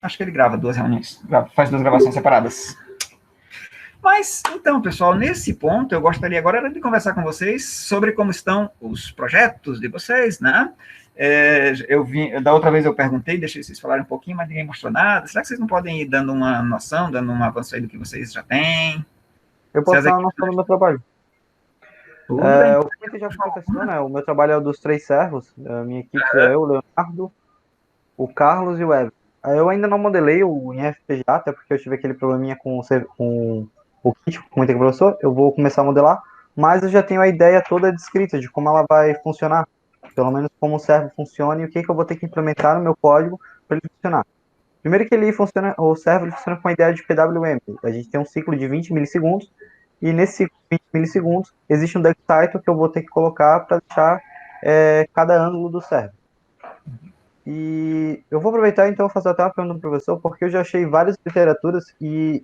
Acho que ele grava 2 reuniões, faz 2 gravações separadas. Mas, então, pessoal, nesse ponto, eu gostaria agora de conversar com vocês sobre como estão os projetos de vocês, né? Da outra vez eu perguntei, deixei vocês falarem um pouquinho, mas ninguém mostrou nada. Será que vocês não podem ir dando uma noção, dando um avanço aí do que vocês já têm? Eu posso dar uma noção do meu trabalho. Tudo bem. Eu comentei já com o professor, né? O meu trabalho é o dos 3 servos. A minha equipe é eu, o Leonardo, o Carlos e o Everton. Eu ainda não modelei em FPGA, até porque eu tive aquele probleminha com o kit, como comentei com o professor. Eu vou começar a modelar, mas eu já tenho a ideia toda descrita de como ela vai funcionar. Pelo menos como o servo funciona e o que eu vou ter que implementar no meu código para ele funcionar. Primeiro que ele funciona, o servo ele funciona com a ideia de PWM. A gente tem um ciclo de 20 milissegundos, e nesse ciclo de 20 milissegundos existe um duck title que eu vou ter que colocar para deixar cada ângulo do servo. E eu vou aproveitar então e fazer até uma pergunta para o professor, porque eu já achei várias literaturas e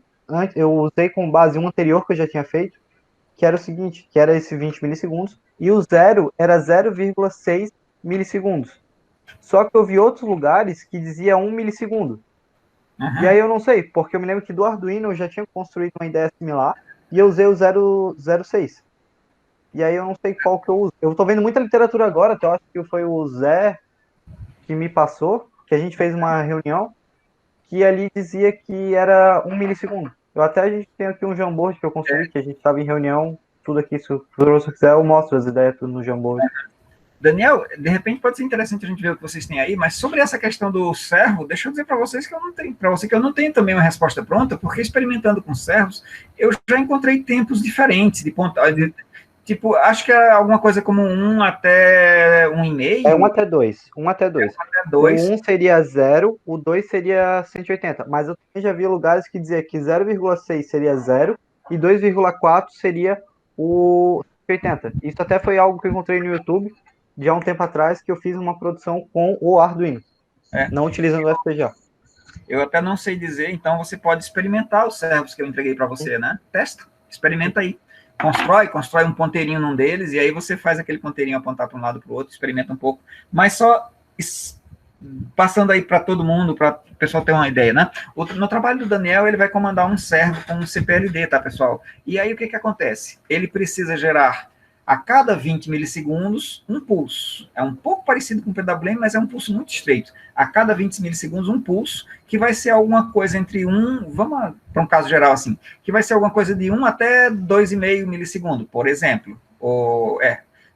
eu usei como base um anterior que eu já tinha feito, que era o seguinte, que era esse 20 milissegundos, e o zero era 0,6 milissegundos. Só que eu vi outros lugares que dizia 1 milissegundo. E aí eu não sei, porque eu me lembro que do Arduino eu já tinha construído uma ideia similar e eu usei o 006. E aí eu não sei qual que eu uso. Eu tô vendo muita literatura agora, até eu acho que foi o Zé que me passou, que a gente fez uma reunião, que ali dizia que era 1 milissegundo. Eu até a gente tem aqui um Jamboard que eu construí, que a gente estava em reunião, tudo aqui, se o professor quiser, eu mostro as ideias tudo no Jamboard. Daniel, de repente pode ser interessante a gente ver o que vocês têm aí, mas sobre essa questão do servo, deixa eu dizer para vocês que eu não tenho, para você que eu não tenho também uma resposta pronta, porque experimentando com servos, eu já encontrei tempos diferentes de ponto, tipo, acho que é alguma coisa como 1 até 1,5. É 1 até 2. 1 até 2. Até O 2. 1 seria 0, o 2 seria 180. Mas eu também já vi lugares que dizia que 0,6 seria 0 e 2,4 seria o 180. Isso até foi algo que eu encontrei no YouTube de há um tempo atrás, que eu fiz uma produção com o Arduino, não utilizando o FPGA. Eu até não sei dizer, então você pode experimentar os servos que eu entreguei para você, né? Testa, experimenta aí. Constrói um ponteirinho num deles, e aí você faz aquele ponteirinho apontar para um lado para o outro, experimenta um pouco, mas só passando aí para todo mundo, para o pessoal ter uma ideia, né? No trabalho do Daniel, ele vai comandar um servo com um CPLD, tá, pessoal? E aí o que acontece? Ele precisa gerar a cada 20 milissegundos um pulso. É um pouco parecido com o PWM, mas é um pulso muito estreito. A cada 20 milissegundos um pulso, que vai ser alguma coisa entre vamos para um caso geral assim, que vai ser alguma coisa de 1 até 2,5 milissegundos, por exemplo.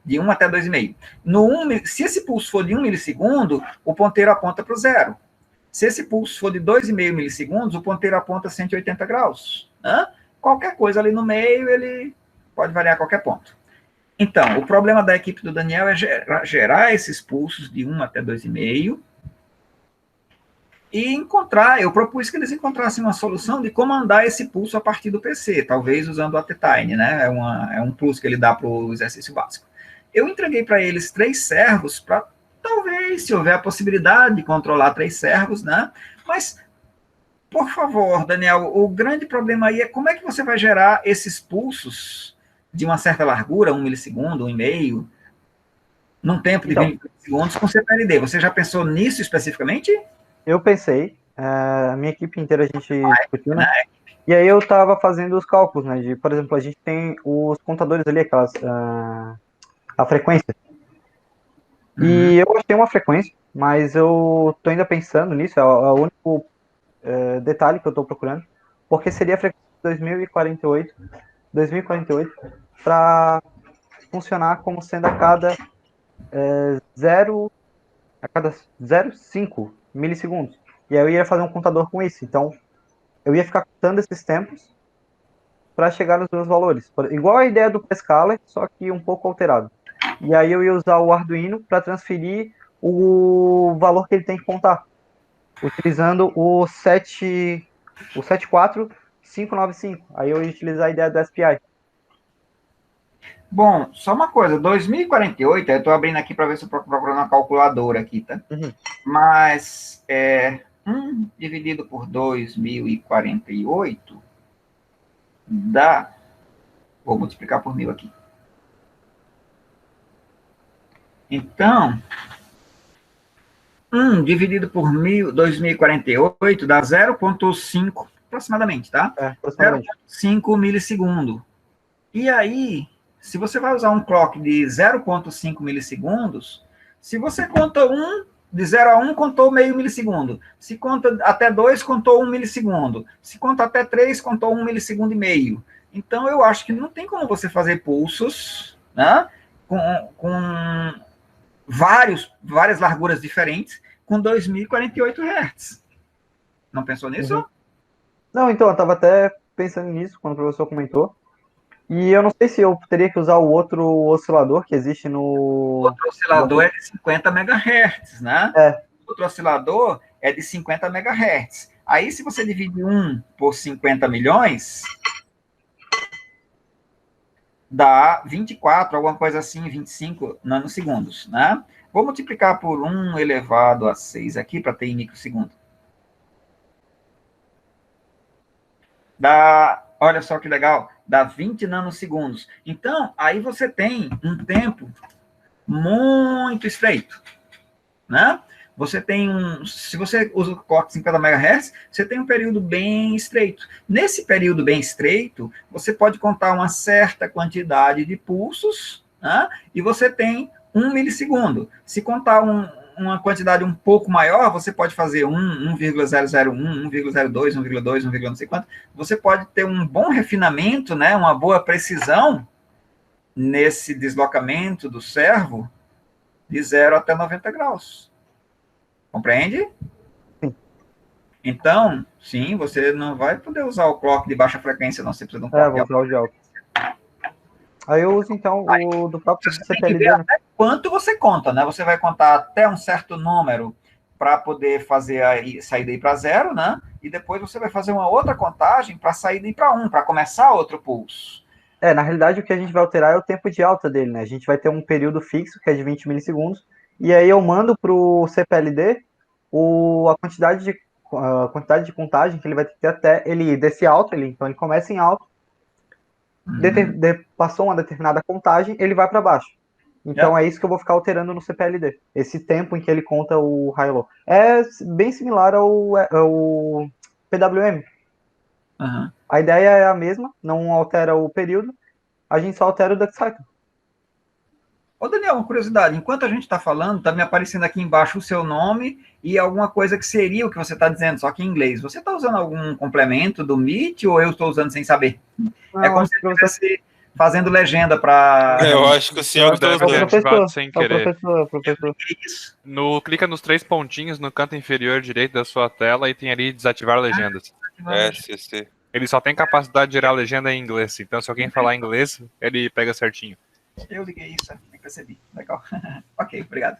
De 1 até 2,5. Se esse pulso for de 1 milissegundo, o ponteiro aponta para o zero. Se esse pulso for de 2,5 milissegundos, o ponteiro aponta 180 graus. Né? Qualquer coisa ali no meio, ele pode variar a qualquer ponto. Então, o problema da equipe do Daniel é gerar esses pulsos de 1 até 2,5 e eu propus que eles encontrassem uma solução de comandar esse pulso a partir do PC, talvez usando o Attime, né? É um pulso que ele dá para o exercício básico. Eu entreguei para eles 3 servos para, talvez, se houver a possibilidade de controlar 3 servos, né? Mas, por favor, Daniel, o grande problema aí é como é que você vai gerar esses pulsos de uma certa largura, 1 milissegundo, 1,5, num tempo de Então, 20 segundos com CPLD. Você já pensou nisso especificamente? eu pensei, a minha equipe inteira a gente discutiu, né? Né? E aí eu tava fazendo os cálculos, né? Por exemplo, a gente tem os contadores ali, a frequência. Uhum. E eu achei uma frequência, mas eu tô ainda pensando nisso, é o único detalhe que eu tô procurando, porque seria a frequência de 2048 para funcionar como sendo a cada 0,5 milissegundos. E aí eu ia fazer um contador com isso. Então, eu ia ficar contando esses tempos para chegar nos meus valores. Igual a ideia do Pescaler, só que um pouco alterado. E aí eu ia usar o Arduino para transferir o valor que ele tem que contar, utilizando o 74595. Aí eu ia utilizar a ideia do SPI. Bom, só uma coisa, 2048, eu estou abrindo aqui para ver se eu procuro uma calculadora aqui, tá? Uhum. Mas 1 dividido por 2048 dá, vou multiplicar por 1000 aqui. Então, 1 dividido por 2048 dá 0,5 aproximadamente, tá? Aproximadamente. 0,5 milissegundo. E aí, se você vai usar um clock de 0,5 milissegundos, se você conta de 0 a 1, contou meio milissegundo. Se conta até 2, contou 1 milissegundo. Se conta até 3, contou 1 milissegundo e meio. Então, eu acho que não tem como você fazer pulsos, né, com várias larguras diferentes, com 2048 Hz. Não pensou nisso? Uhum. Não, então, eu estava até pensando nisso quando o professor comentou. E eu não sei se eu teria que usar o outro oscilador que existe no. O outro oscilador é de 50 MHz, né? É. O outro oscilador é de 50 MHz. Aí, se você divide 1 por 50 milhões, dá 24, alguma coisa assim, 25 nanosegundos, né? Vou multiplicar por 1 elevado a 6 aqui, para ter em microsegundo. Dá, olha só que legal, dá 20 nanosegundos. Então, aí você tem um tempo muito estreito, né? Você tem se você usa o clock 50 MHz, você tem um período bem estreito. Nesse período bem estreito, você pode contar uma certa quantidade de pulsos, né? E você tem 1 milissegundo. Se contar uma quantidade um pouco maior, você pode fazer 1,001, 1,02, 1,2, 1, não sei quanto. Você pode ter um bom refinamento, né? Uma boa precisão nesse deslocamento do servo de 0 até 90 graus. Compreende? Sim. Então, sim, você não vai poder usar o clock de baixa frequência, não. Você precisa de um clock Vou usar o de alta. Aí eu uso, então, o do próprio você tem que ver CPLD, né? até quanto você conta, né? Você vai contar até um certo número para poder fazer sair daí para 0, né? E depois você vai fazer uma outra contagem para sair daí para 1, para começar outro pulso. Na realidade, o que a gente vai alterar é o tempo de alta dele, né? A gente vai ter um período fixo, que é de 20 milissegundos, e aí eu mando para o CPLD a quantidade de contagem que ele vai ter até ele descer alto, então ele começa em alto, passou uma determinada contagem, ele vai para baixo. Então é isso que eu vou ficar alterando no CPLD, esse tempo em que ele conta o high-low. É bem similar ao PWM. Uhum. A ideia é a mesma, não altera o período, a gente só altera o duty cycle. Ô, Daniel, uma curiosidade. Enquanto a gente está falando, está me aparecendo aqui embaixo o seu nome e alguma coisa que seria o que você está dizendo, só que em inglês. Você está usando algum complemento do Meet ou eu estou usando sem saber? Não, É como se eu estivesse fazendo legenda para... Eu acho que o senhor está Deve ter usando. ativado sem querer. Professor. Isso. Clica nos 3 pontinhos no canto inferior direito da sua tela e tem ali desativar legendas. SC. Ele só tem capacidade de gerar legenda em inglês, então se alguém falar inglês, ele pega certinho. Eu liguei isso, nem percebi. Legal. Ok, obrigado.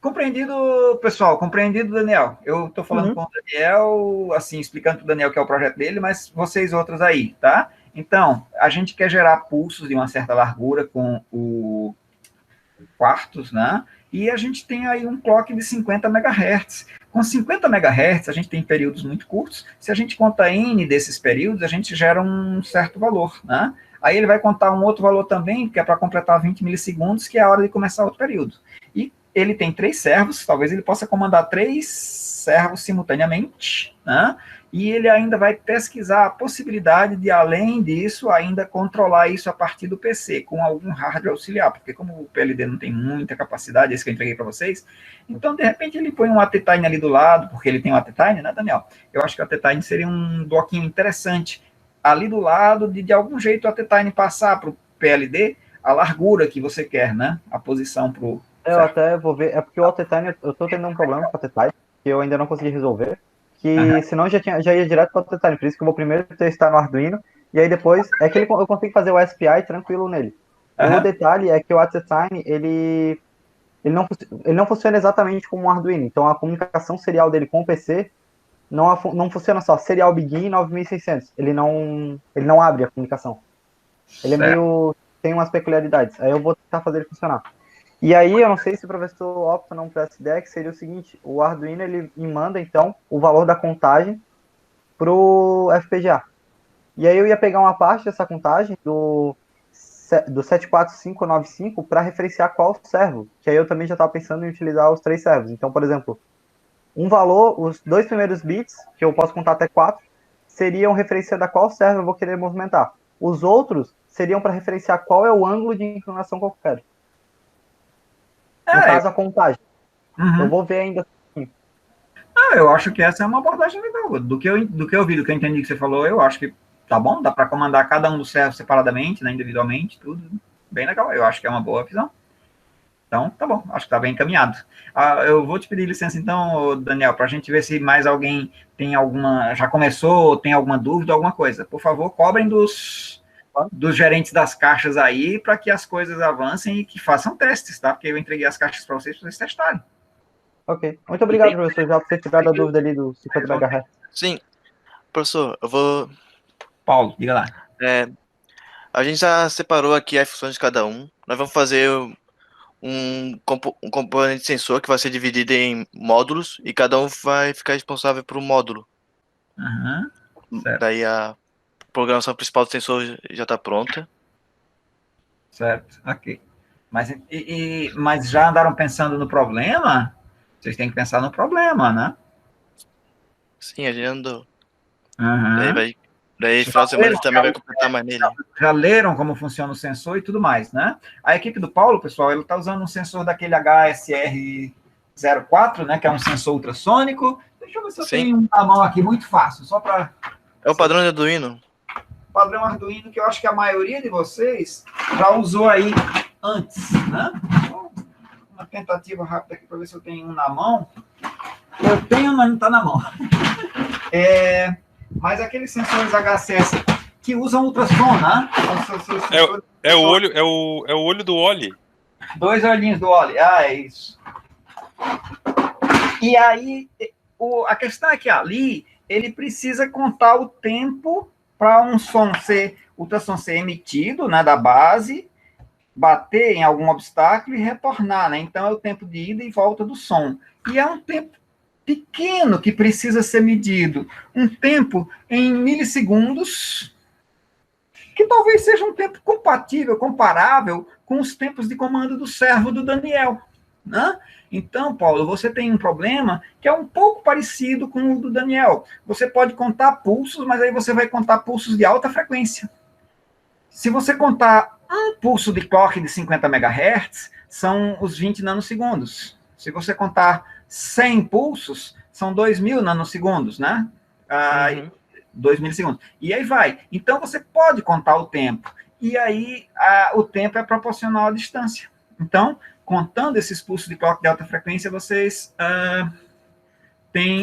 Compreendido, pessoal, compreendido, Daniel. Eu estou falando com o Daniel, assim, explicando para o Daniel que é o projeto dele, mas vocês outros aí, tá? Então, a gente quer gerar pulsos de uma certa largura com o quartos, né? E a gente tem aí um clock de 50 MHz. Com 50 MHz, a gente tem períodos muito curtos. Se a gente conta N desses períodos, a gente gera um certo valor, né? Aí ele vai contar um outro valor também, que é para completar 20 milissegundos, que é a hora de começar outro período. E ele tem 3 servos, talvez ele possa comandar 3 servos simultaneamente, né? E ele ainda vai pesquisar a possibilidade de, além disso, ainda controlar isso a partir do PC, com algum hardware auxiliar, porque como o PLD não tem muita capacidade, esse que eu entreguei para vocês, então, de repente, ele põe um AT-Tine ali do lado, porque ele tem um AT-Tine, né, Daniel? Eu acho que o AT-Tine seria um bloquinho interessante ali do lado, de algum jeito o AT-Tine passar para o PLD a largura que você quer, né? A posição para o... Eu até vou ver, é porque o AT-Tine, eu tô tendo um problema com o AT-Tine, que eu ainda não consegui resolver, que senão já ia direto para o AT-Tine, por isso que eu vou primeiro testar no Arduino, e aí depois, eu consigo fazer o SPI tranquilo nele. O detalhe é que o AT-Tine, ele não funciona exatamente como um Arduino, então a comunicação serial dele com o PC não funciona só serial begin 9600. Ele não abre a comunicação. Ele tem umas peculiaridades. Aí eu vou tentar fazer ele funcionar. E aí eu não sei se o professor opta não para essa ideia, que seria o seguinte: o Arduino ele me manda então o valor da contagem pro FPGA. E aí eu ia pegar uma parte dessa contagem do 74595 para referenciar qual servo, que aí eu também já estava pensando em utilizar os 3 servos. Então, por exemplo, um valor, os 2 primeiros bits, que eu posso contar até 4, seriam referenciando a qual servo eu vou querer movimentar. Os outros seriam para referenciar qual é o ângulo de inclinação que eu quero. No caso, a contagem. Eu vou ver ainda. Eu acho que essa é uma abordagem legal. Do que eu vi, do que eu entendi que você falou, eu acho que tá bom, dá para comandar cada um dos servos separadamente, né, individualmente, tudo bem legal. Eu acho que é uma boa visão. Então, tá bom, acho que tá bem encaminhado. Eu vou te pedir licença, então, Daniel, para a gente ver se mais alguém tem alguma, já começou, tem alguma dúvida, alguma coisa. Por favor, cobrem dos gerentes das caixas aí, para que as coisas avancem e que façam testes, tá? Porque eu entreguei as caixas para vocês testarem. Ok. Muito obrigado, professor, já por ter tirado a dúvida ali do 50 MHz. Sim. Professor, eu vou... Paulo, diga lá. A gente já separou aqui as funções de cada um. Nós vamos fazer um componente sensor que vai ser dividido em módulos e cada um vai ficar responsável por um módulo. Certo. Daí a programação principal do sensor já está pronta. Certo, ok. Mas já andaram pensando no problema? Vocês têm que pensar no problema, né? Sim, a gente andou. Uhum. Daí final de semana a gente também vai completar mais nele. Já leram como funciona o sensor e tudo mais, né? A equipe do Paulo, pessoal, ele está usando um sensor daquele HSR04, né? Que é um sensor ultrassônico. Deixa eu ver se eu tenho um na mão aqui, muito fácil, só para... É o padrão de Arduino. Padrão Arduino, que eu acho que a maioria de vocês já usou aí antes, né? Uma tentativa rápida aqui para ver se eu tenho um na mão. Eu tenho, mas não está na mão. Mas aqueles sensores HCS que usam ultrassom, né? É o olho do Oli. 2 olhinhos do Oli. É isso. E aí, a questão é que ali, ele precisa contar o tempo para um ultrassom ser emitido, né, da base, bater em algum obstáculo e retornar, né? Então, é o tempo de ida e volta do som. E é um tempo pequeno que precisa ser medido. Um tempo em milissegundos, que talvez seja um tempo comparável com os tempos de comando do servo do Daniel, né? Então, Paulo, você tem um problema que é um pouco parecido com o do Daniel. Você pode contar pulsos, mas aí você vai contar pulsos de alta frequência. Se você contar um pulso de clock de 50 MHz, são os 20 nanosegundos. Se você contar 100 pulsos, são 2.000 nanosegundos, né? 2 milissegundos. E aí vai. Então, você pode contar o tempo. E aí, o tempo é proporcional à distância. Então, contando esses pulsos de clock de alta frequência, vocês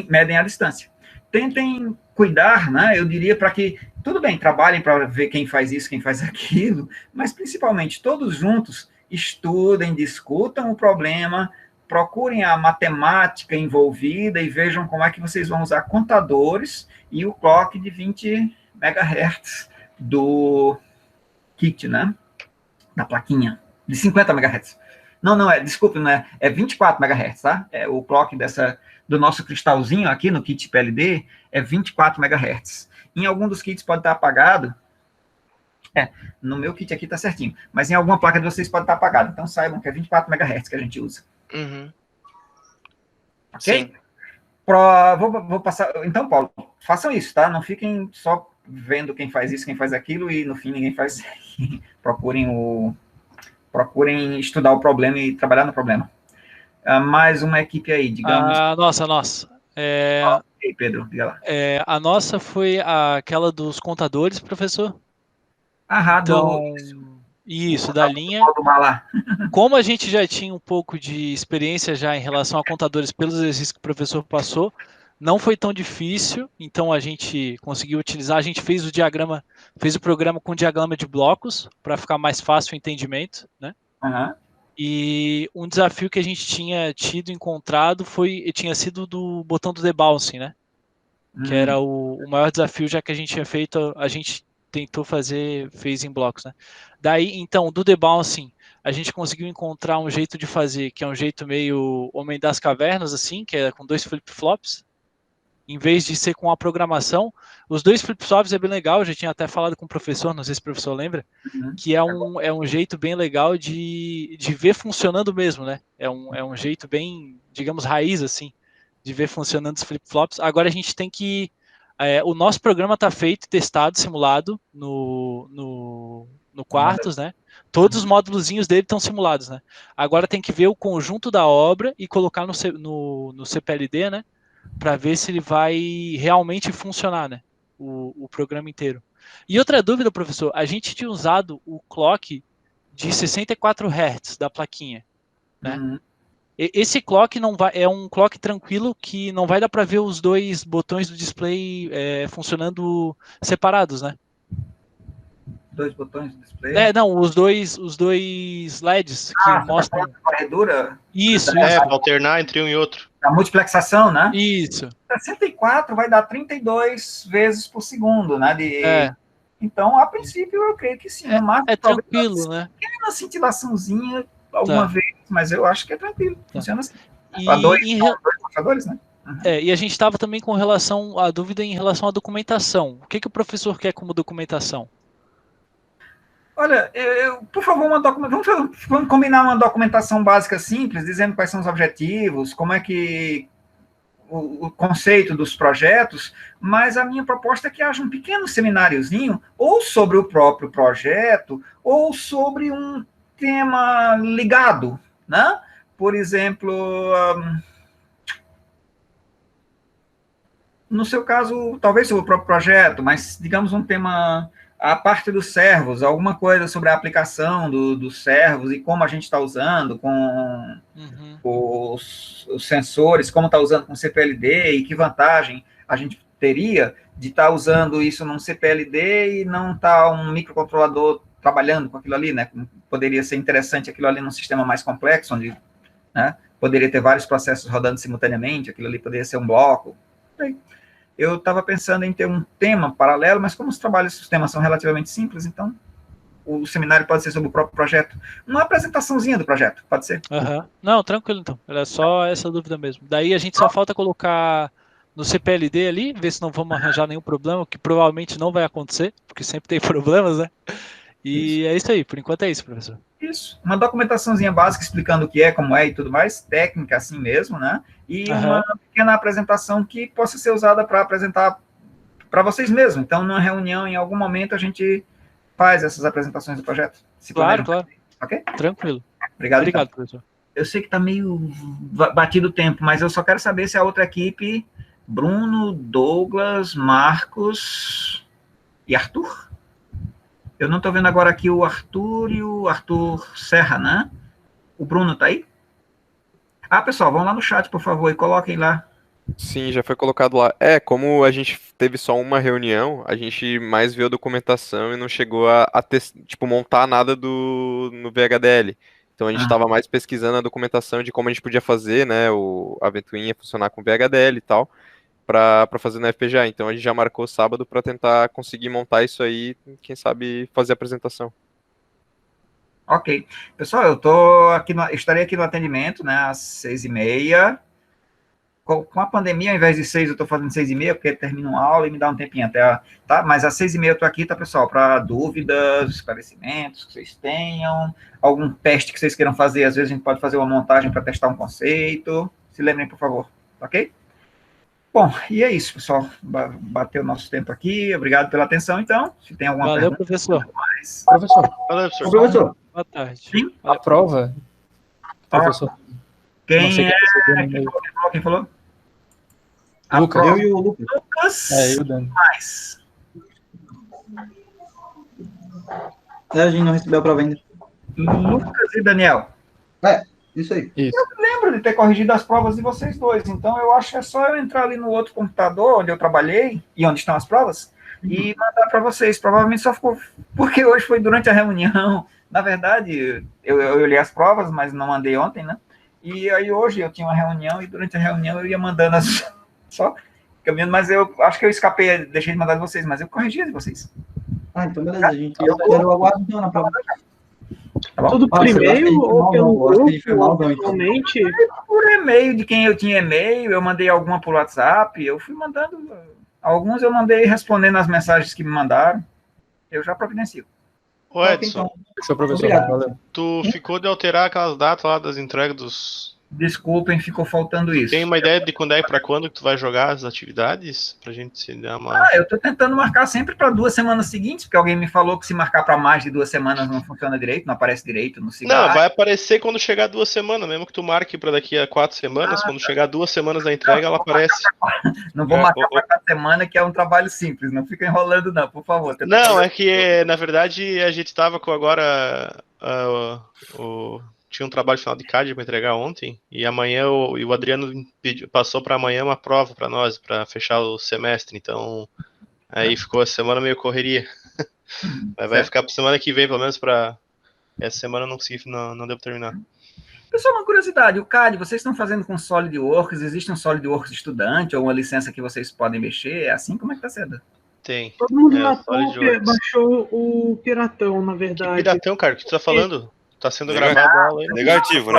medem a distância. Tentem cuidar, né? Eu diria para que, tudo bem, trabalhem para ver quem faz isso, quem faz aquilo, mas principalmente todos juntos estudem, discutam o problema, procurem a matemática envolvida e vejam como é que vocês vão usar contadores e o clock de 20 MHz do kit, né? Da plaquinha, de 50 MHz. Desculpe, não é 24 MHz, tá? O clock do nosso cristalzinho aqui no kit PLD é 24 MHz. Em algum dos kits pode estar apagado. No meu kit aqui está certinho. Mas em alguma placa de vocês pode estar apagado. Então saibam que é 24 MHz que a gente usa. Ok? Sim. Vou passar. Então, Paulo, façam isso, tá? Não fiquem só vendo quem faz isso, quem faz aquilo e no fim ninguém faz. Procurem estudar o problema e trabalhar no problema. Mais uma equipe aí, digamos. Nossa. Ei, Pedro, diga lá. A nossa foi aquela dos contadores, professor. Então, isso, da linha. Como a gente já tinha um pouco de experiência já em relação a contadores pelos exercícios que o professor passou, não foi tão difícil, então a gente conseguiu utilizar, a gente fez o programa com diagrama de blocos, para ficar mais fácil o entendimento, né? E um desafio que a gente tinha encontrado tinha sido do botão do debouncing, né? Que era o maior desafio, já que a gente tinha feito, a gente tentou fez em blocos, né? Daí, então, do debouncing, a gente conseguiu encontrar um jeito de fazer, que é um jeito meio Homem das Cavernas, assim, que é com 2 flip-flops. em vez de ser com a programação. Os 2 flip-flops é bem legal, eu já tinha até falado com o professor, não sei se o professor lembra, que é um jeito bem legal de ver funcionando mesmo, né? É um jeito bem, digamos, raiz, assim, de ver funcionando os flip-flops. Agora a gente tem que... o nosso programa está feito, testado, simulado no Quartos, né? Todos os módulozinhos dele estão simulados, né? Agora tem que ver o conjunto da obra e colocar no CPLD, né? Para ver se ele vai realmente funcionar, né? O programa inteiro. E outra dúvida, professor, a gente tinha usado o clock de 64 Hz da plaquinha, né? Esse clock não vai, é um clock tranquilo que não vai dar para ver os 2 botões do display funcionando separados, né? 2 botões do display? Não, os dois LEDs que mostram. Varredura? Isso. Para alternar entre um e outro. A multiplexação, né? Isso. 64 vai dar 32 vezes por segundo, né? Então, a princípio, eu creio que sim. É tranquilo, né? Tem uma cintilaçãozinha alguma vez, mas eu acho que é tranquilo. Funciona assim. Para dois computadores, né? E a gente estava também com a dúvida em relação à documentação. O que o professor quer como documentação? Olha, por favor, vamos combinar uma documentação básica simples, dizendo quais são os objetivos, como é que o conceito dos projetos, mas a minha proposta é que haja um pequeno semináriozinho, ou sobre o próprio projeto, ou sobre um tema ligado, né? Por exemplo, no seu caso, talvez sobre o próprio projeto, mas digamos um tema... a parte dos servos, alguma coisa sobre a aplicação dos servos e como a gente está usando com os sensores, como está usando com CPLD e que vantagem a gente teria de estar usando isso num CPLD e não estar um microcontrolador trabalhando com aquilo ali, né? Poderia ser interessante aquilo ali num sistema mais complexo, onde, né, poderia ter vários processos rodando simultaneamente, aquilo ali poderia ser um bloco. Eu estava pensando em ter um tema paralelo, mas como os trabalhos dos temas são relativamente simples, então o seminário pode ser sobre o próprio projeto. Uma apresentaçãozinha do projeto, pode ser? Não, tranquilo então. Era só essa dúvida mesmo. Daí a gente só falta colocar no CPLD ali, ver se não vamos arranjar nenhum problema, que provavelmente não vai acontecer, porque sempre tem problemas, né? E é isso aí, por enquanto é isso, professor. Isso, uma documentaçãozinha básica explicando o que é, como é e tudo mais, técnica assim mesmo, né? E uma pequena apresentação que possa ser usada para apresentar para vocês mesmos. Então, numa reunião, em algum momento, a gente faz essas apresentações do projeto. Claro. Ok? Tranquilo. Obrigado, então. Professor. Eu sei que está meio batido o tempo, mas eu só quero saber se a outra equipe, Bruno, Douglas, Marcos e Arthur? Eu não estou vendo agora aqui o Arthur e o Arthur Serra, né? O Bruno está aí? Pessoal, vão lá no chat, por favor, e coloquem lá. Sim, já foi colocado lá. Como a gente teve só uma reunião, a gente mais viu a documentação e não chegou a montar nada no VHDL. Então a gente estava mais pesquisando a documentação de como a gente podia fazer, né, a ventoinha funcionar com VHDL e tal, para fazer no FPGA. Então a gente já marcou sábado para tentar conseguir montar isso aí, quem sabe fazer a apresentação. Ok. Pessoal, eu estarei aqui no atendimento, né, às 6h30. Com a pandemia, ao invés de 6, eu estou fazendo 6h30, porque termino uma aula e me dá um tempinho até, tá? Mas às 6h30 eu estou aqui, tá, pessoal? Para dúvidas, esclarecimentos que vocês tenham, algum teste que vocês queiram fazer, às vezes a gente pode fazer uma montagem para testar um conceito. Se lembrem, por favor, ok? Bom, e é isso, pessoal. Bateu o nosso tempo aqui. Obrigado pela atenção, então. Se tem alguma pergunta... Professor. Professor. Professor. Boa tarde. Sim? A prova, professor. Quem falou? Lucas. Eu e o Lucas. Lucas. Eu e o Dani. Mais. A gente não recebeu a prova ainda. Lucas e Daniel. Isso aí. Eu lembro de ter corrigido as provas de vocês dois, então eu acho que é só eu entrar ali no outro computador onde eu trabalhei e onde estão as provas e mandar para vocês. Provavelmente só ficou porque hoje foi durante a reunião. Na verdade, eu olhei as provas, mas não mandei ontem, né? E aí hoje eu tinha uma reunião e durante a reunião eu ia mandando só caminhando, mas eu acho que eu escapei, deixei de mandar de vocês, mas eu corrigi as de vocês. Então beleza, gente. Eu aguardo então na prova. Tá bom? Tudo por Nossa, eu acho que e-mail ele foi ou mal, pelo não. Eu acho que ele foi grupo, mal, ou não, então. pessoalmente? Por e-mail, de quem eu tinha e-mail, eu mandei alguma por WhatsApp, eu fui mandando, alguns eu mandei respondendo as mensagens que me mandaram, eu já providencio. Ô, Edson, Seu professor, Obrigado. valeu. tu ficou de alterar aquelas datas lá das entregas dos... Desculpem, ficou faltando isso. Tem uma ideia de quando é e pra quando que tu vai jogar as atividades? Pra gente se dar uma... Eu estou tentando marcar sempre para 2 semanas seguintes, porque alguém me falou que se marcar para mais de 2 semanas não funciona direito, não aparece direito no Não, Cigar. vai aparecer quando chegar 2 semanas, mesmo que tu marque pra daqui a 4 semanas, quando chegar 2 semanas da entrega, ela aparece. Não vou marcar para cada semana, que é um trabalho simples, não fica enrolando não, por favor. Não, é que, na verdade, a gente tava com agora... tinha um trabalho final de CAD para entregar ontem, e amanhã o Adriano passou para amanhã uma prova para nós, para fechar o semestre, então aí ficou a semana meio correria. Mas vai ficar para semana que vem, pelo menos para essa semana eu não consegui, não devo terminar. Pessoal, uma curiosidade, o CAD, vocês estão fazendo com SolidWorks, existe um SolidWorks estudante ou uma licença que vocês podem mexer, é assim? Como é que está sendo? Tem. Todo mundo baixou o Piratão, na Que verdade. Piratão, cara, o que tu tá falando? Tá sendo Negativo. gravado a aula aí. Negativo.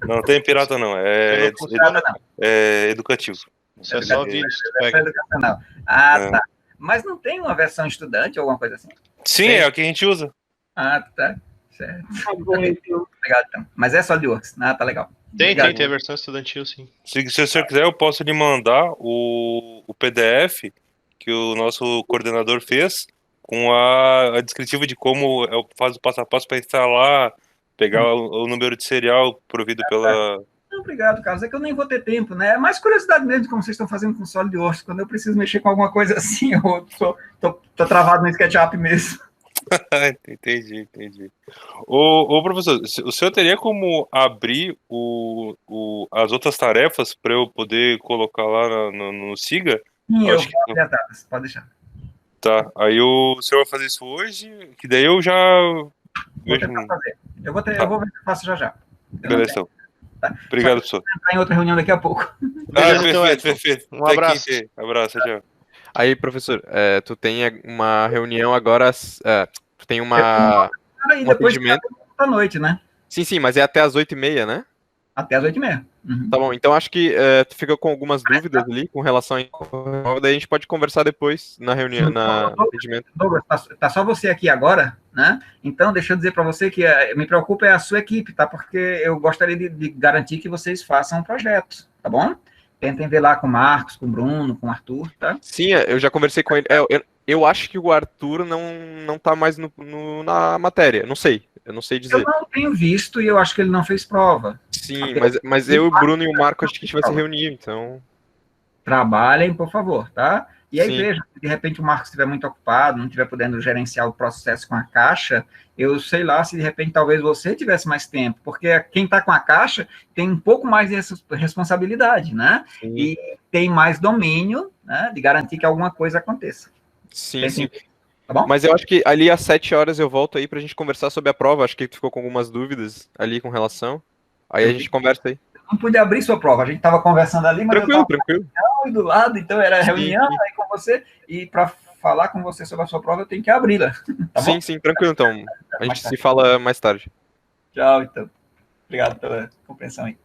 Não tem pirata, não. É educativo. Isso é só vírus. Educacional. Tá. Mas não tem uma versão estudante ou alguma coisa assim? Sim, é o que a gente usa. Tá. Certo. Tá bom, então. Obrigado, então. Mas é SolidWorks. Tá legal. Tem a versão estudantil, sim. Se o senhor quiser, eu posso lhe mandar o PDF que o nosso coordenador fez com a descritiva de como faz o passo a passo para instalar, pegar o número de serial provido pela... Obrigado, Carlos. É que eu nem vou ter tempo, né? É mais curiosidade mesmo de como vocês estão fazendo com SolidWorks. Quando eu preciso mexer com alguma coisa assim, eu tô travado no SketchUp mesmo. Entendi. Ô, professor, o senhor teria como abrir as outras tarefas para eu poder colocar lá no SIGA? Sim, eu vou abrir as datas, pode deixar. Tá, aí o senhor vai fazer isso hoje, que daí eu já... Vou tentar fazer. Eu vou ver se eu faço já. Beleza, então. Tá? Obrigado, professor. Vou entrar em outra reunião daqui a pouco. Perfeito. Um abraço. Abraço, tchau. Aí, professor, tu tem uma reunião agora, tu tem um atendimento... Da noite, né? Sim, mas é até as 8h30, né? Até as 8h30. Tá bom, então acho que tu fica com algumas dúvidas ali com relação a... Daí a gente pode conversar depois na reunião, no atendimento. Douglas, tá só você aqui agora, né? Então, deixa eu dizer para você que me preocupa é a sua equipe, tá? Porque eu gostaria de garantir que vocês façam um projeto, tá bom? Tentem ver lá com o Marcos, com o Bruno, com o Arthur, tá? Sim, eu já conversei com ele. Eu acho que o Arthur não tá mais na matéria, não sei. Eu não sei dizer. Eu não tenho visto e eu acho que ele não fez prova. Sim, mas eu, o Bruno e o Marco, acho que a gente vai se reunir, então... Trabalhem, por favor, tá? E aí, Sim. veja, se de repente o Marcos estiver muito ocupado, não estiver podendo gerenciar o processo com a caixa, eu sei lá se de repente talvez você tivesse mais tempo, porque quem está com a caixa tem um pouco mais de responsabilidade, né? Sim. E tem mais domínio, né, de garantir que alguma coisa aconteça. Sim. Tá bom? Mas eu acho que ali às 7h eu volto aí pra gente conversar sobre a prova. Acho que tu ficou com algumas dúvidas ali com relação. Aí a gente conversa aí. Não pude abrir sua prova, a gente estava conversando ali, mas Tranquilo. eu estava do lado, então era reunião aí com você, e para falar com você sobre a sua prova, eu tenho que abri-la. Tá bom? Sim, tranquilo, então. A gente se fala mais tarde. Tchau, então. Obrigado pela compreensão aí.